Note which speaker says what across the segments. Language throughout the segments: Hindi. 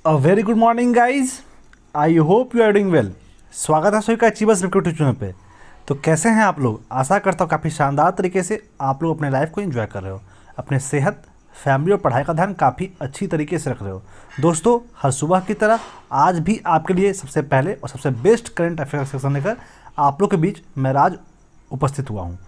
Speaker 1: A very good morning guys, I hope you are doing well. स्वागत है सभी का अचीवर्स रिक्रूट चैनल पे। तो कैसे हैं आप लोग? आशा करता हूँ काफ़ी शानदार तरीके से आप लोग अपने लाइफ को एंजॉय कर रहे हो, अपने सेहत, फैमिली और पढ़ाई का ध्यान काफ़ी अच्छी तरीके से रख रहे हो। दोस्तों, हर सुबह की तरह आज भी आपके लिए सबसे पहले और सबसे बेस्ट करंट अफेयर सेक्शन लेकर आप लोग के बीच मैं राज उपस्थित हुआ हूँ।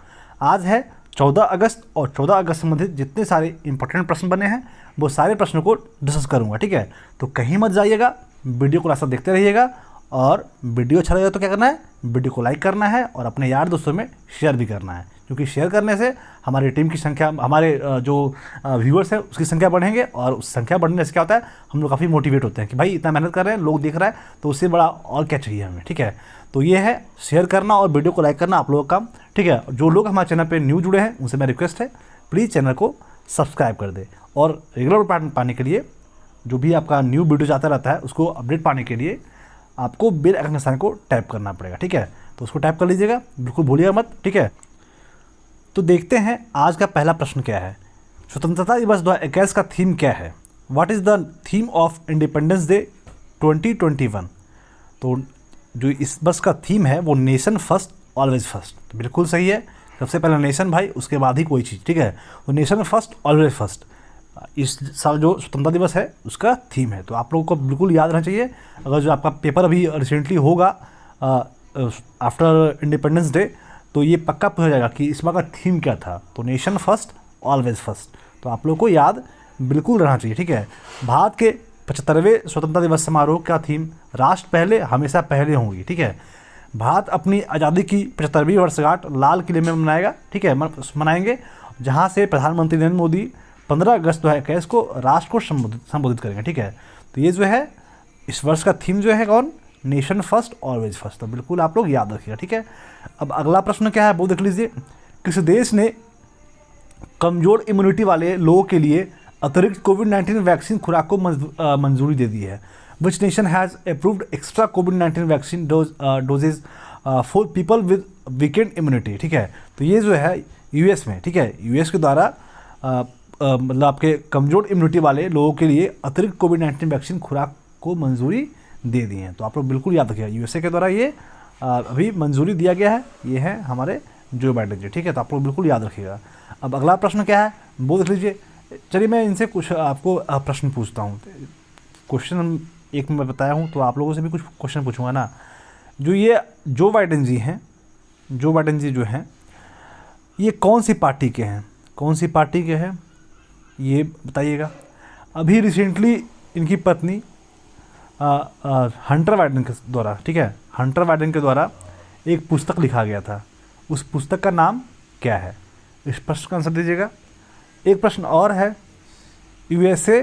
Speaker 1: आज है 14 अगस्त और 14 अगस्त से संबंधित जितने सारे इंपॉर्टेंट प्रश्न बने हैं वो सारे प्रश्नों को डिस्कस करूंगा। ठीक है, तो कहीं मत जाइएगा, वीडियो को लास्ट तक देखते रहिएगा। और वीडियो अच्छा लगेगा तो क्या करना है, वीडियो को लाइक करना है और अपने यार दोस्तों में शेयर भी करना है, क्योंकि शेयर करने से हमारी टीम की संख्या, हमारे जो व्यूअर्स हैं उसकी संख्या बढ़ेंगे और उस संख्या बढ़ने से क्या होता है, हम लोग काफ़ी मोटिवेट होते हैं कि भाई इतना मेहनत कर रहे हैं, लोग देख रहा है, तो उससे बड़ा और क्या चाहिए हमें। ठीक है, तो ये है शेयर करना और वीडियो को लाइक करना आप लोगों का काम। ठीक है, जो लोग हमारे चैनल पर न्यू जुड़े हैं उनसे मेरा रिक्वेस्ट है, प्लीज़ चैनल को सब्सक्राइब कर दे और रेगुलर पाने के लिए, जो भी आपका न्यू वीडियो आता रहता है उसको अपडेट पाने के लिए आपको बेल आइकन निशान को टैप करना पड़ेगा। ठीक है, तो उसको टैप कर लीजिएगा, बिल्कुल भूलिएगा मत। ठीक है, तो देखते हैं आज का पहला प्रश्न क्या है। स्वतंत्रता दिवस 2021 का थीम क्या है? What is the theme of independence day 2021? तो जो इस बस का थीम है वो नेशन फर्स्ट ऑलवेज फर्स्ट। तो बिल्कुल सही है, सबसे पहले नेशन भाई, उसके बाद ही कोई चीज़। ठीक है, तो नेशन फर्स्ट ऑलवेज फर्स्ट इस साल जो स्वतंत्रता दिवस है उसका थीम है। तो आप लोगों को बिल्कुल याद रहना चाहिए। अगर जो आपका पेपर अभी रिसेंटली होगा आफ्टर इंडिपेंडेंस डे, तो ये पक्का पूछा जाएगा कि इस बार का थीम क्या था। तो नेशन फर्स्ट ऑलवेज फर्स्ट, तो आप लोगों को याद बिल्कुल रहना चाहिए। ठीक है, भारत के 75वें स्वतंत्रता दिवस समारोह का थीम राष्ट्र पहले हमेशा पहले होंगी। ठीक है, भारत अपनी आज़ादी की 75वीं वर्षगांठ लाल किले में मनाएगा। ठीक है, मनाएंगे, जहाँ से प्रधानमंत्री नरेंद्र मोदी 15 अगस्त 2021 को राष्ट्र को संबोधित करेंगे। ठीक है, तो ये जो है इस वर्ष का थीम जो है कौन, नेशन फर्स्ट ऑलवेज फर्स्ट। तो बिल्कुल आप लोग याद रखिएगा। ठीक है, अब अगला प्रश्न क्या है वो देख लीजिए। किस देश ने कमजोर इम्यूनिटी वाले लोगों के लिए अतिरिक्त कोविड-19 वैक्सीन खुराक को मंजूरी दे दी है? Which nation has approved extra कोविड-19 vaccine doses for people with weakened immunity? ठीक है, तो ये जो है यूएस में, ठीक है, यूएस के द्वारा मतलब आपके कमज़ोर इम्यूनिटी वाले लोगों के लिए अतिरिक्त कोविड-19 वैक्सीन खुराक को मंजूरी दे दी है। तो आप लोग बिल्कुल याद रखिएगा, यूएसए के द्वारा ये अभी मंजूरी दिया गया है। ये है हमारे जो बाइडेन जी। ठीक है, तो आप लोग बिल्कुल याद रखिएगा। अब अगला प्रश्न क्या है वो देख लीजिए। चलिए मैं इनसे कुछ आपको प्रश्न पूछता हूँ। क्वेश्चन एक मैं बताया हूँ, तो आप लोगों से भी कुछ क्वेश्चन पूछूंगा ना। जो ये जो बाइडेन जी हैं, जो बाइडेन जी जो हैं, ये कौन सी पार्टी के हैं? कौन सी पार्टी के हैं ये बताइएगा। अभी रिसेंटली इनकी पत्नी हंटर बाइडेन के द्वारा, ठीक है, हंटर बाइडेन के द्वारा एक पुस्तक लिखा गया था। उस पुस्तक का नाम क्या है? इस प्रश्न का आंसर दीजिएगा। एक प्रश्न और है, यूएसए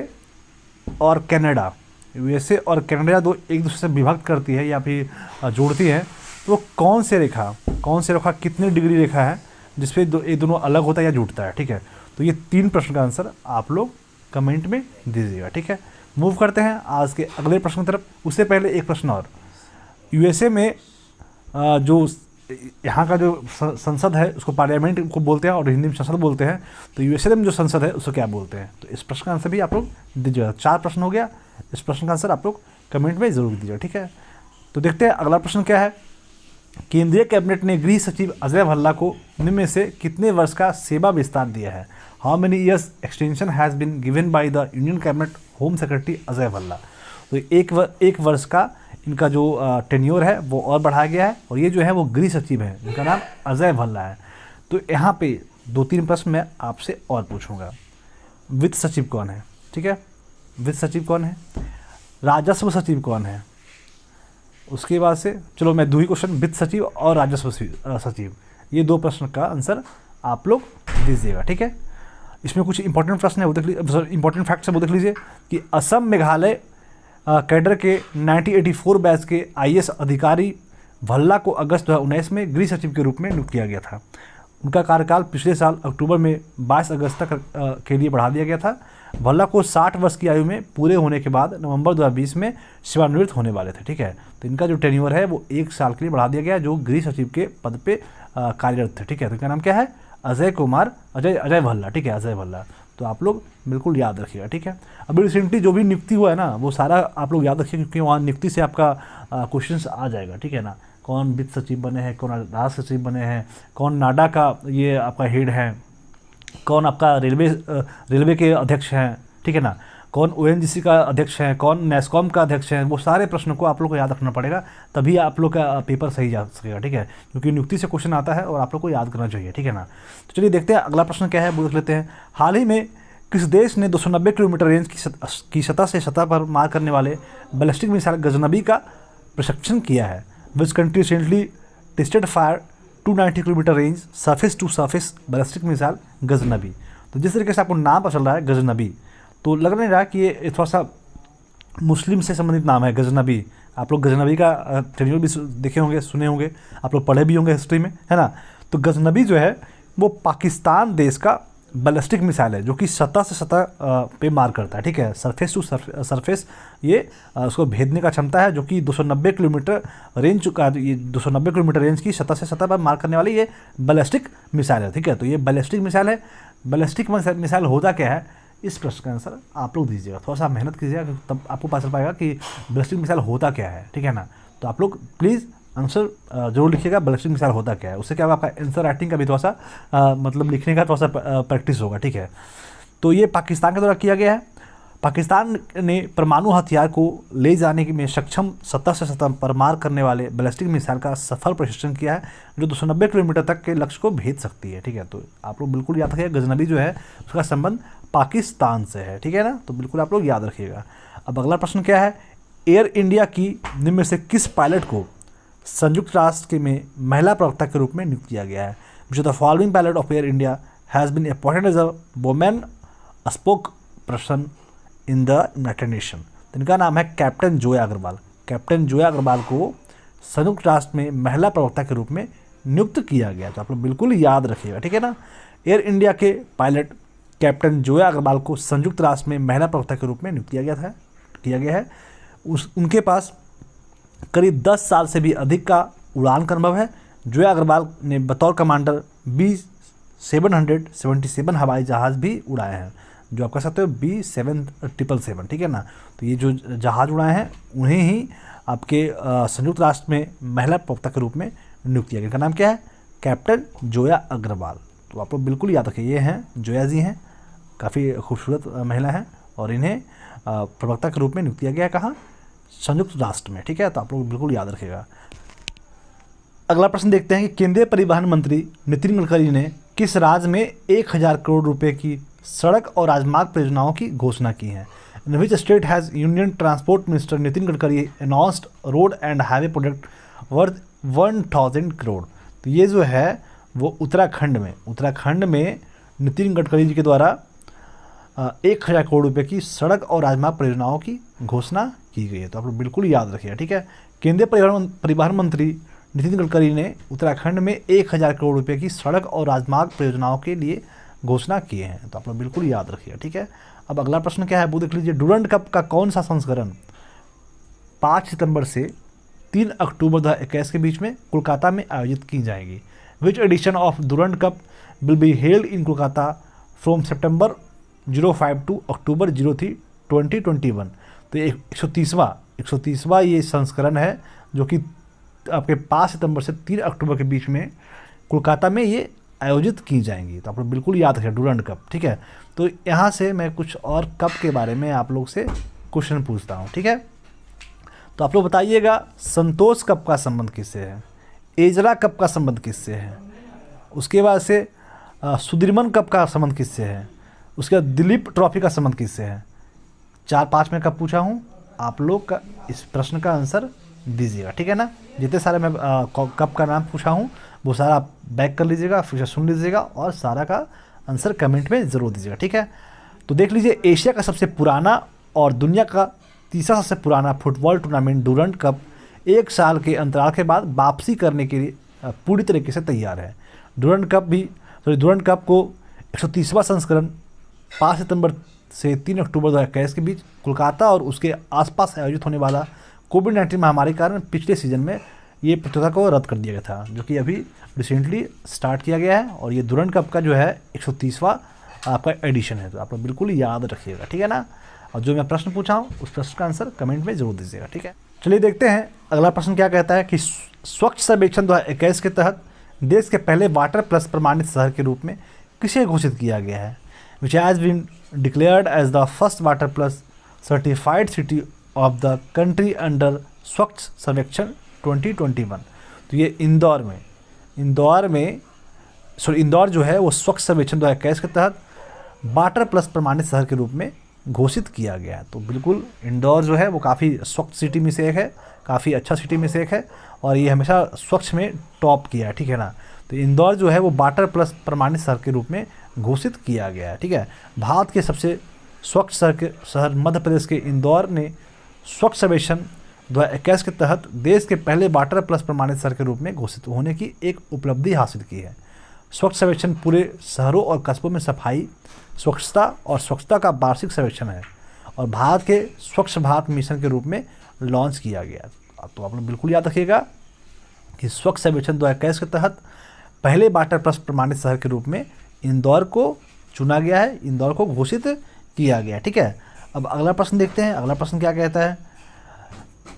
Speaker 1: और कनाडा, यूएसए और कनाडा दो एक दूसरे से विभक्त करती है या फिर जोड़ती है, तो कौन से रेखा कितने डिग्री रेखा है जिसपे एक दोनों अलग होता है या जुड़ता है? ठीक है, तो ये 3 प्रश्न का आंसर आप लोग कमेंट में दीजिएगा। ठीक है, मूव करते हैं आज के अगले प्रश्न की तरफ। उससे पहले एक प्रश्न और, यूएसए में जो यहाँ का जो संसद है उसको पार्लियामेंट को बोलते हैं और हिंदी में संसद बोलते हैं। तो यूएसए में जो संसद है उसको क्या बोलते हैं? तो इस प्रश्न का आंसर भी आप लोग दीजिएगा। 4 प्रश्न हो गया, इस प्रश्न का आंसर आप लोग कमेंट में ज़रूर दीजिएगा। ठीक है, तो देखते हैं अगला प्रश्न क्या है। केंद्रीय कैबिनेट ने गृह सचिव अजय भल्ला को निम्न में से कितने वर्ष का सेवा विस्तार दिया है? How many years extension has been given by the union cabinet home secretary Ajay Bhalla? तो एक वर्ष का इनका जो टेन्योर है वो और बढ़ाया गया है, और ये जो है वो गृह सचिव है, इनका नाम अजय भल्ला है। तो यहाँ पे 2-3 प्रश्न मैं आपसे और पूछूंगा। वित्त सचिव कौन है? ठीक है, वित्त सचिव कौन है? राजस्व सचिव कौन है? उसके बाद से चलो मैं 2 ही क्वेश्चन, वित्त सचिव और राजस्व सचिव, ये 2 प्रश्न का आंसर आप लोग दीजिएगा। ठीक है, इसमें कुछ इंपॉर्टेंट प्रश्न है वो देख लीजिए, इंपॉर्टेंट फैक्ट्स है वो देख लीजिए कि असम मेघालय कैडर के 1984 बैच के आईएएस अधिकारी भल्ला को अगस्त 2019 में गृह सचिव के रूप में नियुक्त किया गया था। उनका कार्यकाल पिछले साल अक्टूबर में 22 अगस्त तक के लिए बढ़ा दिया गया था। भल्ला को 60 वर्ष की आयु में पूरे होने के बाद नवंबर 2020 में सेवानिवृत्त होने वाले थे। ठीक है, तो इनका जो टेन्योर है वो 1 साल के लिए बढ़ा दिया गया, जो गृह सचिव के पद पे कार्यरत थे। ठीक है, तो इनका नाम क्या है? अजय भल्ला। ठीक है, अजय भल्ला। तो आप लोग बिल्कुल याद रखिएगा, ठीक है। अभी रिसेंटली जो भी नियुक्ति हुआ है ना, वो सारा आप लोग याद रखिए, क्योंकि वहाँ नियुक्ति से आपका क्वेश्चंस आ जाएगा, ठीक है ना। कौन वित्त सचिव बने हैं, कौन राष्ट्र सचिव बने हैं, कौन नाडा का ये आपका हेड है, कौन आपका रेलवे के अध्यक्ष हैं, ठीक है ना, कौन ओएनजीसी का अध्यक्ष है, कौन नेस्कॉम का अध्यक्ष है, वो सारे प्रश्नों को आप लोग को याद रखना पड़ेगा, तभी आप लोग का पेपर सही जा सकेगा, ठीक है। क्योंकि नियुक्ति से क्वेश्चन आता है और आप लोग को याद करना चाहिए, ठीक है ना। तो चलिए देखते हैं अगला प्रश्न क्या है, वो देख लेते हैं। हाल ही में किस देश ने 290 किलोमीटर रेंज की सतह से सतह पर मार करने वाले बैलिस्टिक मिसाइल गजनबी का प्रशिक्षण किया है? Which country recently tested fire 290 kilometre range surface to surface ballistic missile Ghaznavi. तो जिस तरीके से आपको नाम पता चल रहा है गजनबी, तो लग नहीं रहा कि ये थोड़ा सा मुस्लिम से संबंधित नाम है गजनबी। आप लोग गजनबी का ट्रेनिंग भी देखे होंगे, सुने होंगे, आप लोग पढ़े भी होंगे हिस्ट्री में, है ना। तो गजनबी जो है वो पाकिस्तान देश का बैलिस्टिक मिसाइल है, जो कि सतह से सतह पे मार करता है, ठीक है। सरफेस टू सरफेस ये उसको भेदने का क्षमता है, जो कि 290 किलोमीटर रेंज का, ये 290 किलोमीटर रेंज की सतह से सतह पर मार करने वाली ये बैलिस्टिक मिसाइल है, ठीक है। तो ये बैलिस्टिक मिसाइल है। बैलिस्टिक मिसाइल होता क्या है, इस प्रश्न का आंसर आप लोग दीजिएगा, थोड़ा सा मेहनत कीजिएगा, तब आपको पता चल पाएगा कि बैलिस्टिक मिसाइल होता क्या है, ठीक है ना। तो आप लोग प्लीज़ आंसर जरूर लिखिएगा, बैलिस्टिक मिसाइल होता क्या है। उससे क्या होगा, आपका आंसर राइटिंग का भी थोड़ा सा मतलब लिखने का थोड़ा सा प्रैक्टिस होगा, ठीक है। तो ये पाकिस्तान के द्वारा किया गया है। पाकिस्तान ने परमाणु हथियार को ले जाने में सक्षम सतह से सतह पर मार करने वाले बैलिस्टिक मिसाइल का सफल प्रशिक्षण किया है, जो 290 किलोमीटर तक के लक्ष्य को भेद सकती है, ठीक है। तो आप लोग बिल्कुल याद रखिएगा, गजनबी जो है उसका संबंध पाकिस्तान से है, ठीक है ना। तो बिल्कुल आप लोग याद रखिएगा। अब अगला प्रश्न क्या है, एयर इंडिया की निम्न में से किस पायलट को संयुक्त राष्ट्र में महिला प्रवक्ता के रूप में नियुक्त किया गया है? Which the following pilot of Air India has been appointed as a women spokesperson in the United Nation. तो इनका नाम है कैप्टन जोया अग्रवाल। कैप्टन जोया अग्रवाल को संयुक्त राष्ट्र में महिला प्रवक्ता के रूप में नियुक्त किया गया। तो आप लोग बिल्कुल याद रखिएगा, ठीक है ना। एयर इंडिया के पायलट कैप्टन जोया अग्रवाल को संयुक्त राष्ट्र में महिला प्रवक्ता के रूप में नियुक्त किया गया है। उनके पास करीब 10 साल से भी अधिक का उड़ान का अनुभव है। जोया अग्रवाल ने बतौर कमांडर B777 हवाई जहाज़ भी उड़ाए हैं, जो आप कह सकते हो B777, ठीक है ना। तो ये जो जहाज़ उड़ाए हैं उन्हें ही आपके संयुक्त राष्ट्र में महिला प्रवक्ता के रूप में नियुक्त किया गया। इनका नाम क्या है, कैप्टन जोया अग्रवाल। तो आप लोग बिल्कुल याद रखिए, ये हैं जोया जी हैं, काफ़ी खूबसूरत महिला हैं, और इन्हें प्रवक्ता के रूप में नियुक्त किया गया है, कहाँ, संयुक्त राष्ट्र में, ठीक है। तो आप लोग बिल्कुल याद रखिएगा। अगला प्रश्न देखते हैं कि केंद्रीय परिवहन मंत्री नितिन गडकरी ने किस राज्य में 1000 करोड़ रुपए की सड़क और राजमार्ग परियोजनाओं की घोषणा की है? In which state has union transport minister Nitin Gadkari announced road and highway project worth 1000 crore. तो ये जो है वो उत्तराखंड में नितिन गडकरी जी के द्वारा 1000 करोड़ रुपए की सड़क और राजमार्ग परियोजनाओं की घोषणा की गई है। तो आप लोग बिल्कुल याद रखिएगा, ठीक है। केंद्रीय परिवहन मंत्री नितिन गडकरी ने उत्तराखंड में 1000 करोड़ रुपए की सड़क और राजमार्ग परियोजनाओं के लिए घोषणा किए हैं। तो आप लोग बिल्कुल याद रखिएगा, ठीक है। अब अगला प्रश्न क्या है वो देख लीजिए। डुरंड कप का कौन सा संस्करण 5 सितंबर से 3 अक्टूबर 2021 के बीच में कोलकाता में आयोजित की जाएगी? Which edition of Durand cup will be held in Kolkata from September 05 to October 03, 2021। तो 130वां ये संस्करण है, जो कि आपके 5 सितंबर से 3 अक्टूबर के बीच में कोलकाता में ये आयोजित की जाएंगी। तो आप लोग बिल्कुल याद रखें डुरंड कप, ठीक है। तो यहाँ से मैं कुछ और कप के बारे में आप लोग से क्वेश्चन पूछता हूँ, ठीक है। तो आप लोग बताइएगा, संतोष कप का संबंध किससे है, एजरा कप का संबंध किससे है, उसके बाद से सुदीर्मन कप का संबंध किससे है, उसके बाद दिलीप ट्रॉफी का संबंध किससे है। 4-5 में कप पूछा हूँ, आप लोग का इस प्रश्न का आंसर दीजिएगा, ठीक है ना। जितने सारे मैं कप का नाम पूछा हूँ वो सारा आप बैक कर लीजिएगा, फिर सुन लीजिएगा और सारा का आंसर कमेंट में ज़रूर दीजिएगा, ठीक है। तो देख लीजिए, एशिया का सबसे पुराना और दुनिया का तीसरा सबसे पुराना फुटबॉल टूर्नामेंट डुरंड कप 1 साल के अंतराल के बाद वापसी करने के लिए पूरी तरीके से तैयार है। डुरंड कप को 130वां संस्करण 5 सितंबर से 3 अक्टूबर 2021 के बीच कोलकाता और उसके आसपास आयोजित होने वाला कोविड-19 महामारी के कारण पिछले सीजन में ये प्रतियोगिता को रद्द कर दिया गया था, जो कि अभी रिसेंटली स्टार्ट किया गया है। और ये डुरंड कप का जो है 130वां आपका एडिशन है। तो आप लोग बिल्कुल याद रखिएगा, ठीक है ना। और जो मैं प्रश्न पूछा हूँ उस प्रश्न का आंसर कमेंट में जरूर दीजिएगा, ठीक है। चलिए देखते हैं अगला प्रश्न क्या कहता है कि स्वच्छ सर्वेक्षण 2021 के तहत देश के पहले वाटर प्लस प्रमाणित शहर के रूप में किसे घोषित किया गया है। Which has been declared as the first water plus certified city of the country under Swachh Survekshan 2021। तो ये इंदौर जो है वो स्वच्छ सर्वेक्षण 2021 के तहत वाटर प्लस प्रमाणित शहर के रूप में घोषित किया गया है। तो बिल्कुल इंदौर जो है वो काफ़ी स्वच्छ सिटी में से एक है, काफ़ी अच्छा सिटी में से एक है, और ये हमेशा स्वच्छ में टॉप किया है, ठीक है ना। तो इंदौर जो है वो वाटर प्लस प्रमाणित शहर के रूप में घोषित किया गया है, ठीक है। भारत के सबसे स्वच्छ शहर मध्य प्रदेश के इंदौर ने स्वच्छ सर्वेक्षण 2021 के तहत देश के पहले वाटर प्लस प्रमाणित शहर के रूप में घोषित होने की एक उपलब्धि हासिल की है। स्वच्छ सर्वेक्षण पूरे शहरों और कस्बों में सफाई, स्वच्छता का वार्षिक सर्वेक्षण है और भारत के स्वच्छ भारत मिशन के रूप में लॉन्च किया गया। तो आप लोग बिल्कुल याद रखिएगा कि स्वच्छ सर्वेक्षण 2021 के तहत पहले वाटर प्लस प्रमाणित शहर के रूप में इंदौर को चुना गया है, इंदौर को घोषित किया गया, ठीक है। अब अगला प्रश्न देखते हैं। अगला प्रश्न क्या कहता है,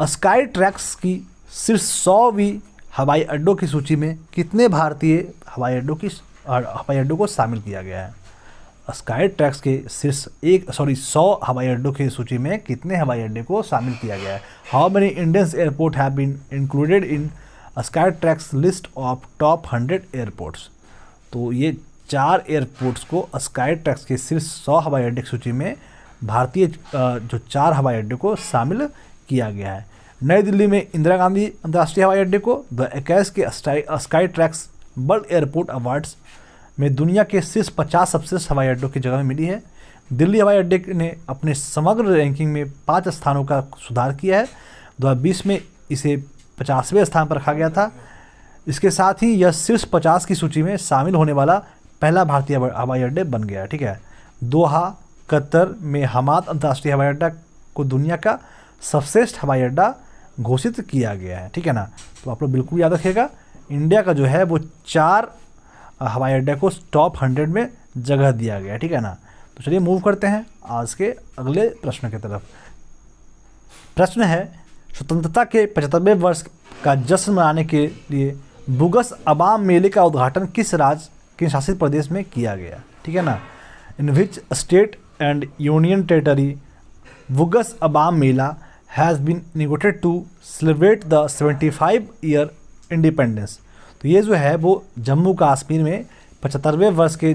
Speaker 1: स्काई ट्रैक्स की शीर्ष 100वीं हवाई अड्डों की सूची में कितने भारतीय हवाई अड्डों को शामिल किया गया है। स्काई ट्रैक्स के शीर्ष 100 हवाई अड्डों की सूची में कितने हवाई अड्डे को शामिल किया गया है। How many Indians airport have been included in Skytrax list of top 100 airports. तो ये 4 एयरपोर्ट्स को स्काई ट्रैक्स के शीर्ष 100 हवाई अड्डे की सूची में भारतीय जो 4 हवाई अड्डे को शामिल किया गया है। नई दिल्ली में इंदिरा गांधी अंतर्राष्ट्रीय हवाई अड्डे को 2021 के sky tracks world airport awards में दुनिया के शीर्ष 50 सबसे हवाई अड्डों की जगह मिली है। दिल्ली हवाई अड्डे ने अपने समग्र रैंकिंग में 5 स्थानों का सुधार किया है। 2020 में इसे 50वें स्थान पर रखा गया था। इसके साथ ही यह शीर्ष 50 की सूची में शामिल होने वाला पहला भारतीय हवाई अड्डे बन गया, ठीक है। दोहा कतर में हमाद अंतर्राष्ट्रीय हवाई अड्डा को दुनिया का सर्वश्रेष्ठ हवाई अड्डा घोषित किया गया है, ठीक है ना। तो आप लोग बिल्कुल याद रखिएगा, इंडिया का जो है वो 4 हवाई अड्डे को टॉप 100 में जगह दिया गया है, ठीक है ना। तो चलिए मूव करते हैं आज के अगले प्रश्न की तरफ। प्रश्न है, स्वतंत्रता के 75वें वर्ष का जश्न मनाने के लिए बुगस अबाम मेले का उद्घाटन किस राज्य के शासित प्रदेश में किया गया, ठीक है ना। In which state and union territory Bugas Abam mela has been integrated to celebrate the 75 year independence. तो ये जो है वो जम्मू कश्मीर में 75वें वर्ष के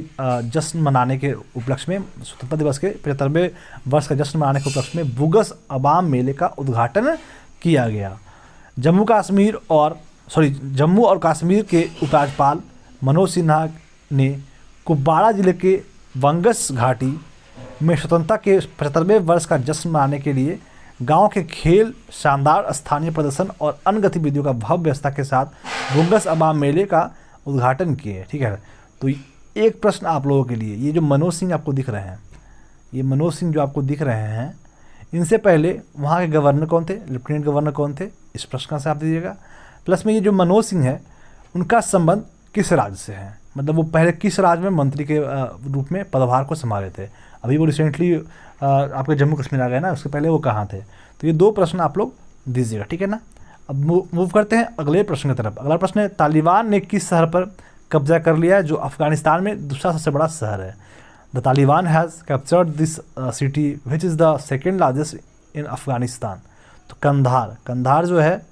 Speaker 1: जश्न मनाने के उपलक्ष्य में, स्वतंत्रता दिवस के 75वें वर्ष का जश्न मनाने के उपलक्ष्य में बुगस अबाम मेले का उद्घाटन किया गया। जम्मू और कश्मीर के उपराज्यपाल मनोज सिन्हा ने कुपवाड़ा जिले के वंगस घाटी में स्वतंत्रता के 75वें वर्ष का जश्न मनाने के लिए गांव के खेल, शानदार स्थानीय प्रदर्शन और अन्य गतिविधियों का भव्य व्यवस्था के साथ बुगस अबाम मेले का उद्घाटन किए, ठीक है। तो एक प्रश्न आप लोगों के लिए, ये जो मनोज सिंह आपको दिख रहे हैं, ये मनोज सिंह जो आपको दिख रहे हैं, इनसे पहले वहाँ के गवर्नर कौन थे, लेफ्टिनेंट गवर्नर कौन थे, इस प्रश्न का आप दीजिएगा। प्लस में ये जो मनोज सिंह है उनका संबंध किस राज्य से है, मतलब वो पहले किस राज्य में मंत्री के रूप में पदभार को संभाले थे। अभी वो रिसेंटली आपके जम्मू कश्मीर आ गए ना, उसके पहले वो कहाँ थे। तो ये 2 प्रश्न आप लोग दीजिएगा, ठीक है ना। अब मूव करते हैं अगले प्रश्न की तरफ। अगला प्रश्न है, तालिबान ने किस शहर पर कब्जा कर लिया है जो अफगानिस्तान में दूसरा सबसे बड़ा शहर है। The Taliban has captured this city which is the second largest in Afghanistan. तो कंधार जो है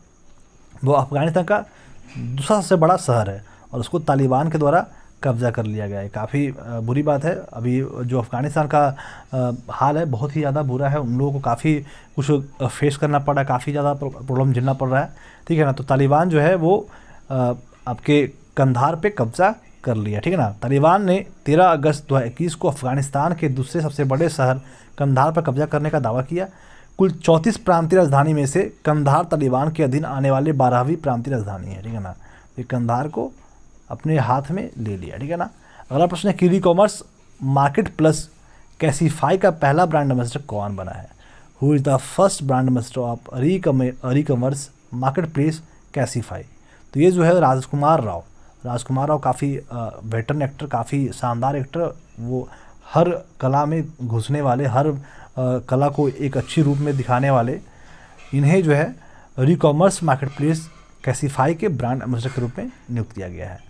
Speaker 1: वो अफगानिस्तान का दूसरा सबसे बड़ा शहर है और उसको तालिबान के द्वारा कब्जा कर लिया गया है। काफ़ी बुरी बात है। अभी जो अफ़गानिस्तान का हाल है बहुत ही ज़्यादा बुरा है, उन लोगों को काफ़ी कुछ फेस करना पड़ रहा है, काफ़ी ज़्यादा प्रॉब्लम झेलना पड़ रहा है, ठीक है ना। तो तालिबान जो है वो आपके कंधार पे कब्जा कर लिया, ठीक है ना। तालिबान ने 13 अगस्त 2021 को अफ़गानिस्तान के दूसरे सबसे बड़े शहर कंधार पर कब्जा करने का दावा किया। कुल 34 प्रांतीय राजधानी में से कंधार तालिबान के अधीन आने वाले 12वीं प्रांतीय राजधानी है, ठीक है ना। ये कंधार को अपने हाथ में ले लिया, ठीक है ना। अगला प्रश्न है, e commerce market plus Kasify का पहला ब्रांड एम्बेसडर कौन बना है। Who is the first brand ambassador of e commerce marketplace Kasify. तो ये जो है राजकुमार राव काफ़ी वेटरन एक्टर, काफ़ी शानदार एक्टर, वो हर कला में घुसने वाले, हर कला को एक अच्छी रूप में दिखाने वाले, इन्हें जो है री कॉमर्स मार्केट प्लेस कैसीफाई के ब्रांड एम्बेसडर के रूप में नियुक्त किया गया है।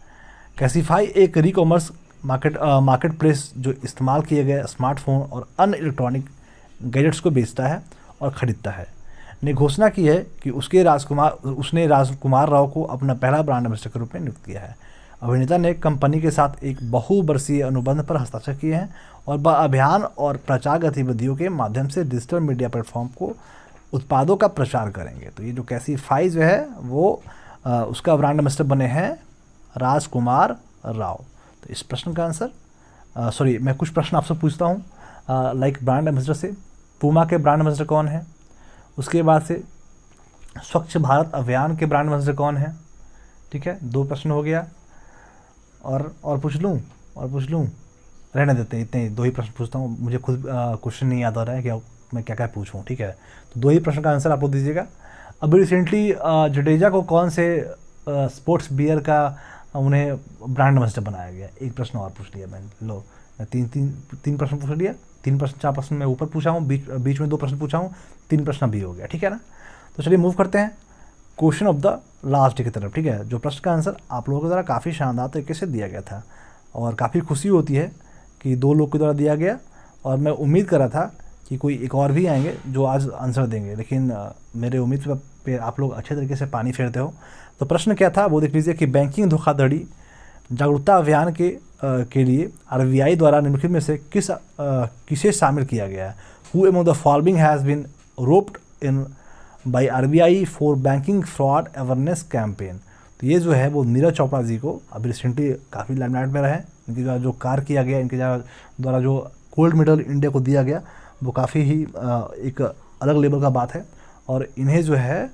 Speaker 1: कैसीफाई एक री कॉमर्स मार्केट प्लेस जो इस्तेमाल किए गए स्मार्टफोन और अन्य इलेक्ट्रॉनिक गैजेट्स को बेचता है और ख़रीदता है, ने घोषणा की है कि उसने राजकुमार राव को अपना पहला ब्रांड एम्बेसडर के रूप में नियुक्त किया है। अभिनेता ने कंपनी के साथ एक बहुवर्षीय अनुबंध पर हस्ताक्षर किए हैं और वह अभियान और प्रचार गतिविधियों के माध्यम से डिजिटल मीडिया प्लेटफॉर्म को उत्पादों का प्रचार करेंगे। तो ये जो कैसीफाई जो है वो उसका ब्रांड एम्बेसडर बने हैं राजकुमार राव। तो इस प्रश्न का आंसर मैं कुछ प्रश्न आपसे पूछता हूँ लाइक ब्रांड एम्बेसडर से। पूमा के ब्रांड एम्बेसडर कौन है? उसके बाद से स्वच्छ भारत अभियान के ब्रांड एम्बेसडर कौन है? ठीक है, 2 प्रश्न हो गया। और पूछ लूँ रहने देते हैं, इतने 2 ही प्रश्न पूछता हूँ, मुझे खुद क्वेश्चन नहीं याद आ रहा है कि मैं क्या क्या पूछूँ। ठीक है, तो 2 ही प्रश्न का आंसर आप लोग दीजिएगा। अभी रिसेंटली जडेजा को कौन से स्पोर्ट्स बियर का उन्हें ब्रांड एम्बेसडर बनाया गया? 1 प्रश्न और पूछ लिया मैंने। लो, मैं तीन प्रश्न पूछ लिया, 3 प्रश्न 4 प्रश्न मैं ऊपर पूछा हूँ, बीच में 2 प्रश्न पूछा हूँ, 3 प्रश्न अभी हो गया। ठीक है ना, तो चलिए मूव करते हैं question of the last day की तरफ। ठीक है, जो प्रश्न का आंसर आप लोगों के द्वारा काफ़ी शानदार तरीके से दिया गया था और काफ़ी खुशी होती है कि 2 लोग के द्वारा दिया गया, और मैं उम्मीद कर रहा था कि कोई एक और भी आएंगे जो आज आंसर देंगे, लेकिन मेरे उम्मीद पे आप लोग अच्छे तरीके से पानी फेरते हो। तो प्रश्न क्या था वो देख लीजिए कि बैंकिंग धोखाधड़ी जागरूकता अभियान के लिए आरबीआई द्वारा निम्नलिखित में से किसे शामिल किया गया है? Who among the following has been roped in by RBI for banking fraud awareness campaign. तो ये जो है वो नीरज चोपड़ा जी को अभी रिसेंटली काफ़ी लाइमलाइट में रहे। इनके द्वारा जो कार्य किया गया, इनके द्वारा जो गोल्ड मेडल इंडिया को दिया गया, वो काफ़ी ही एक अलग लेवल का बात है। और इन्हें जो है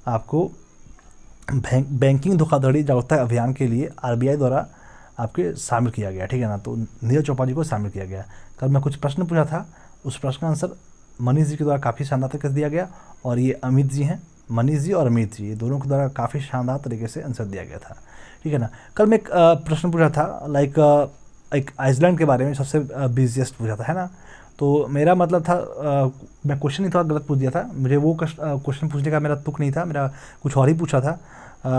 Speaker 1: आपको बैंकिंग धोखाधड़ी जागरूकता अभियान के लिए आरबीआई द्वारा आपके शामिल किया गया। ठीक है ना, तो नीरज चोपड़ा जी को शामिल किया गया। कल मैं कुछ प्रश्न पूछा था, उस प्रश्न का आंसर मनीष जी के द्वारा काफ़ी शानदार तरीके से दिया गया, और ये अमित जी हैं, मनीष जी और अमित जी, ये दोनों के द्वारा काफ़ी शानदार तरीके से आंसर दिया गया था। ठीक है ना, कल मैं एक प्रश्न पूछा था लाइक एक आइसलैंड के बारे में, सबसे बिजिएस्ट पूछा था, है ना। तो मेरा मतलब था मैं क्वेश्चन ही थोड़ा गलत पूछ दिया था, मुझे वो क्वेश्चन पूछने का मेरा तुक नहीं था, मेरा कुछ और ही पूछा था।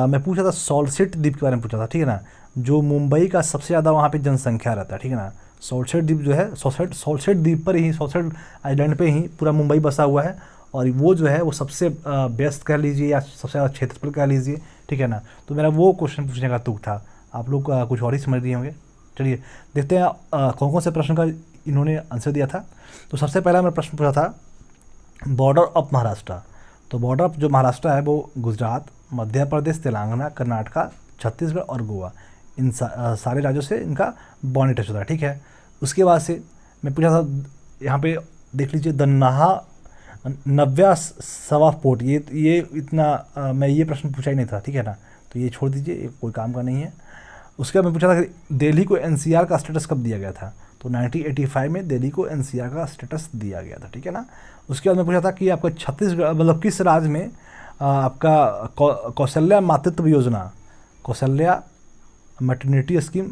Speaker 1: मैं पूछा था सॉल्सेट द्वीप के बारे में पूछा था। ठीक है ना, जो मुंबई का सबसे ज़्यादा वहाँ पे जनसंख्या रहता है। ठीक है ना, सॉल्सेट द्वीप जो है, सॉल्सेट द्वीप पर ही, सॉल्सेट आइलैंड पे ही पूरा मुंबई बसा हुआ है, और वो जो है वो सबसे व्यस्त कह लीजिए या सबसे ज़्यादा क्षेत्रफल कह लीजिए। ठीक है ना, तो मेरा वो क्वेश्चन पूछने का तुक था, आप लोग कुछ और ही समझ लिए होंगे। चलिए देखते हैं कौन कौन से प्रश्न का इन्होंने आंसर दिया था। तो सबसे पहला मैं प्रश्न पूछा था बॉर्डर ऑफ महाराष्ट्र। तो बॉर्डर ऑफ जो महाराष्ट्र है वो गुजरात, मध्य प्रदेश, तेलंगाना, कर्नाटका, छत्तीसगढ़ और गोवा, इन सारे राज्यों से इनका बॉर्डर टच होता है। ठीक है, उसके बाद से मैं पूछा था, यहाँ पे देख लीजिए द नव्या सवा पोर्ट, ये इतना मैं ये प्रश्न पूछा ही नहीं था। ठीक है ना, तो ये छोड़ दीजिए, ये कोई काम का नहीं है। उसके बाद मैं पूछा था कि दिल्ली को एनसीआर का स्टेटस कब दिया गया था? तो 1985 में दिल्ली को एनसीआर का स्टेटस दिया गया था। ठीक है ना, उसके बाद मैं पूछा था कि आपका छत्तीसगढ़ मतलब किस राज्य में आपका कौशल्या मातृत्व योजना, कौशल्या मैटरनिटी स्कीम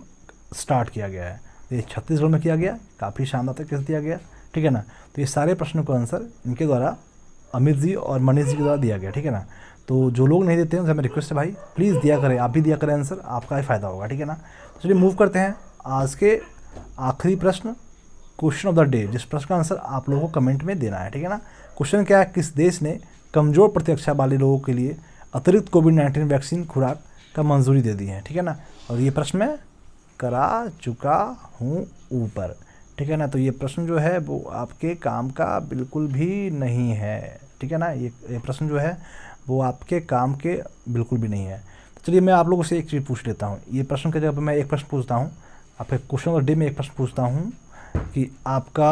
Speaker 1: स्टार्ट किया गया है? ये छत्तीसगढ़ में किया गया, काफ़ी शानदार तरीके से दिया गया। ठीक है ना, तो ये सारे प्रश्नों का आंसर इनके द्वारा अमित जी और मनीष जी के द्वारा दिया गया। ठीक है ना, तो जो लोग नहीं देते हैं उनसे मैं रिक्वेस्ट है भाई प्लीज़ दिया करें, आप भी दिया करें आंसर, आपका ही फ़ायदा होगा। ठीक है ना, तो चलिए मूव करते हैं आज के आखिरी प्रश्न, क्वेश्चन ऑफ द डे, जिस प्रश्न का आंसर आप लोगों को कमेंट में देना है। ठीक है ना, क्वेश्चन क्या है, किस देश ने कमज़ोर प्रतिरक्षा वाले लोगों के लिए अतिरिक्त कोविड-19 वैक्सीन खुराक का मंजूरी दे दी है? ठीक है ना, और ये प्रश्न मैं करा चुका हूँ ऊपर। ठीक है ना, तो ये प्रश्न जो है वो आपके काम का बिल्कुल भी नहीं है। ठीक है ना, ये प्रश्न जो है वो आपके काम के बिल्कुल भी नहीं है। तो चलिए मैं आप लोगों से एक चीज़ पूछ लेता हूँ, ये प्रश्न के जगह पर मैं एक प्रश्न पूछता हूँ, आपके क्वेश्चन ऑफ द डे में एक प्रश्न पूछता हूँ कि आपका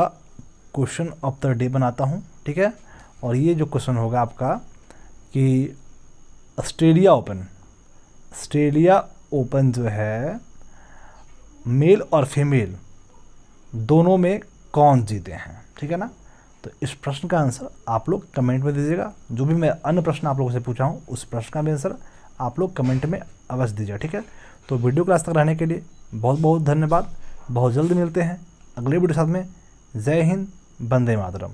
Speaker 1: क्वेश्चन ऑफ द डे बनाता हूँ। ठीक है, और ये जो क्वेश्चन होगा आपका कि ऑस्ट्रेलिया ओपन जो है मेल और फीमेल दोनों में कौन जीते हैं? ठीक है ना, तो इस प्रश्न का आंसर आप लोग कमेंट में दीजिएगा। जो भी मैं अन्य प्रश्न आप लोगों से पूछा हूँ उस प्रश्न का भी आंसर आप लोग कमेंट में अवश्य दीजिएगा। ठीक है, तो वीडियो क्लास तक रहने के लिए बहुत बहुत धन्यवाद। बहुत जल्द मिलते हैं अगले वीडियो के साथ में। जय हिंद, वंदे मातरम।